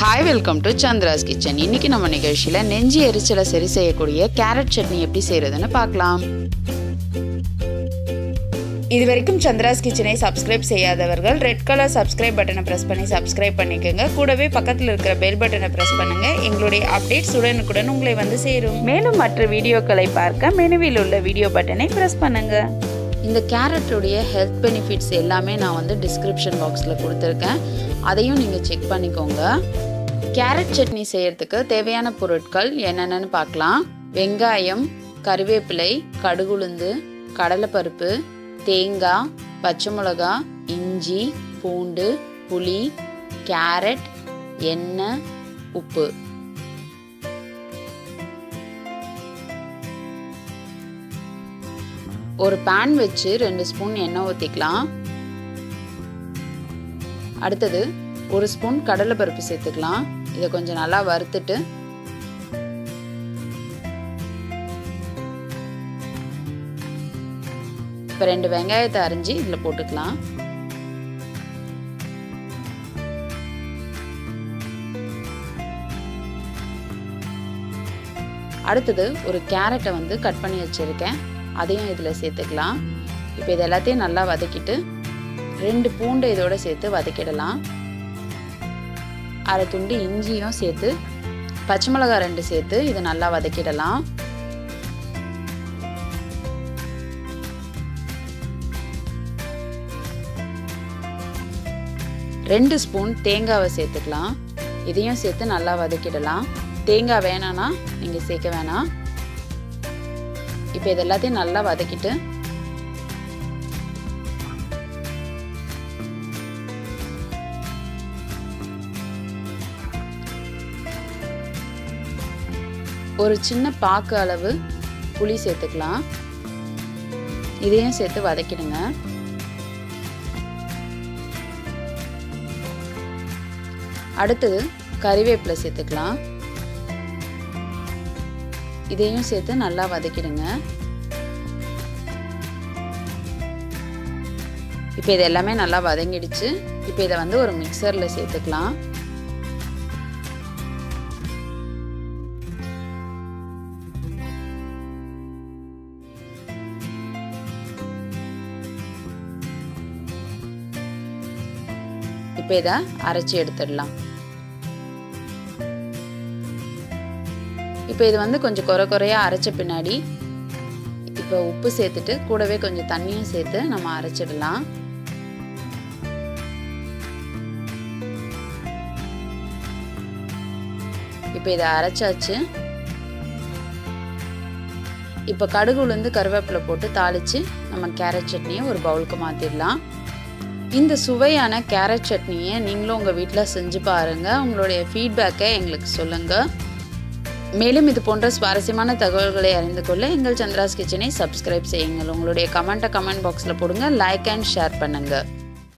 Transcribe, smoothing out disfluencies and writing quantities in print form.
Hi, welcome to chandra'skitchen. இன்னைக்கு நம்ம நிகழ்ச்சியில நெஞ்சி எரிச்சலை சரி செய்யக்கூடிய கேரட் சட்னி எப்படி செய்யறதுன்னு பார்க்கலாம். இதுவரைக்கும் சந்திராஸ் கிச்சனை சப்ஸ்கிரைப் செய்யாதவர்கள் ரெட் கலர் சப்ஸ்கிரைப் பட்டனை பிரஸ் பண்ணி சப்ஸ்கிரைப் பண்ணிக்கோங்க. கூடவே பக்கத்தில் இருக்கிற பெல் பட்டனை பிரஸ் பண்ணுங்க. எங்களுடைய அப்டேட்ஸ் உடனுக்குடன் உங்களை வந்து சேரும். மேலும் மற்ற வீடியோக்களை பார்க்க மெனுவில் உள்ள வீடியோ பட்டனை பிரஸ் பண்ணுங்க. இந்த கேரட்டுடைய ஹெல்த் பெனிஃபிட்ஸ் எல்லாமே நான் வந்து டிஸ்கிரிப்ஷன் பாக்ஸில் கொடுத்துருக்கேன். அதையும் நீங்கள் செக் பண்ணிக்கோங்க. கேரட் சட்னி செய்யறதுக்கு தேவையான பொருட்கள் என்னென்னு பார்க்கலாம். வெங்காயம், கறிவேப்பிலை, கடுகுளுந்து, கடலைப்பருப்பு, தேங்காய், பச்சை மிளகா, இஞ்சி, பூண்டு, புளி, கேரட், எண்ணெய், உப்பு. ஒரு பேன் வச்சு 2 ஸ்பூன் எண்ணெய் ஊற்றிக்கலாம். அடுத்தது 1 ஸ்பூன் கடலைப்பருப்பு சேர்த்துக்கலாம். இதை கொஞ்சம் நல்லா வறுத்துட்டு இப்போ 2 வெங்காயத்தை அரிஞ்சு இதில் போட்டுக்கலாம். அடுத்தது ஒரு கேரட்டை வந்து கட் பண்ணி வச்சுருக்கேன். அதையும் இதில் சேர்த்துக்கலாம். இப்போ இது எல்லாத்தையும் நல்லா வதக்கிட்டு 2 பூண்டை இதோட சேர்த்து வதக்கிடலாம். அரை துண்டு இஞ்சியும் சேர்த்து பச்சை மிளகாய் 2 சேர்த்து இதை நல்லா வதக்கிடலாம். ரெண்டு ஸ்பூன் தேங்காவை சேர்த்துக்கலாம். இதையும் சேர்த்து நல்லா வதக்கிடலாம். தேங்காய் வேணான்னா நீங்கள் சேர்க்க வேணாம். இப்போ இது எல்லாத்தையும் நல்லா வதக்கிட்டு ஒரு சின்ன பாக்கு அளவு புளி சேர்த்துக்கலாம். இதையும் சேர்த்து வதக்கிடுங்க. அடுத்தது கறிவேப்பிலை சேர்த்துக்கலாம். இதையும் சேர்த்து நல்லா வதக்கிடுங்க. இப்போ இது எல்லாமே நல்லா வதங்கிடுச்சு. இப்போ இதை வந்து ஒரு மிக்சரில் சேர்த்துக்கலாம். இப்போ இதை அரைச்சி எடுத்துடலாம். இப்போ இது வந்து கொஞ்சம் குறையாக அரைச்ச பின்னாடி இப்போ உப்பு சேர்த்துட்டு கூடவே கொஞ்சம் தண்ணியும் சேர்த்து நம்ம அரைச்சிடலாம். இப்போ இதை அரைச்சாச்சு. இப்போ கடுகு உளுந்து கருவேப்பிலை போட்டு தாளித்து நம்ம கேரட் சட்னியை ஒரு பவுலுக்கு மாற்றிடலாம். இந்த சுவையான கேரட் சட்னியை நீங்களும் உங்கள் வீட்டில் செஞ்சு பாருங்கள். உங்களுடைய ஃபீட்பேக்கை எங்களுக்கு சொல்லுங்கள். மேலும் இது போன்ற சுவாரஸ்யமான தகவல்களை அறிந்து கொள்ள எங்கள் சந்திராஸ் கிச்சனை சப்ஸ்கிரைப் செய்யுங்கள். உங்களுடைய கமெண்ட் பாக்ஸில் போடுங்க. லைக் அண்ட் ஷேர் பண்ணுங்கள்.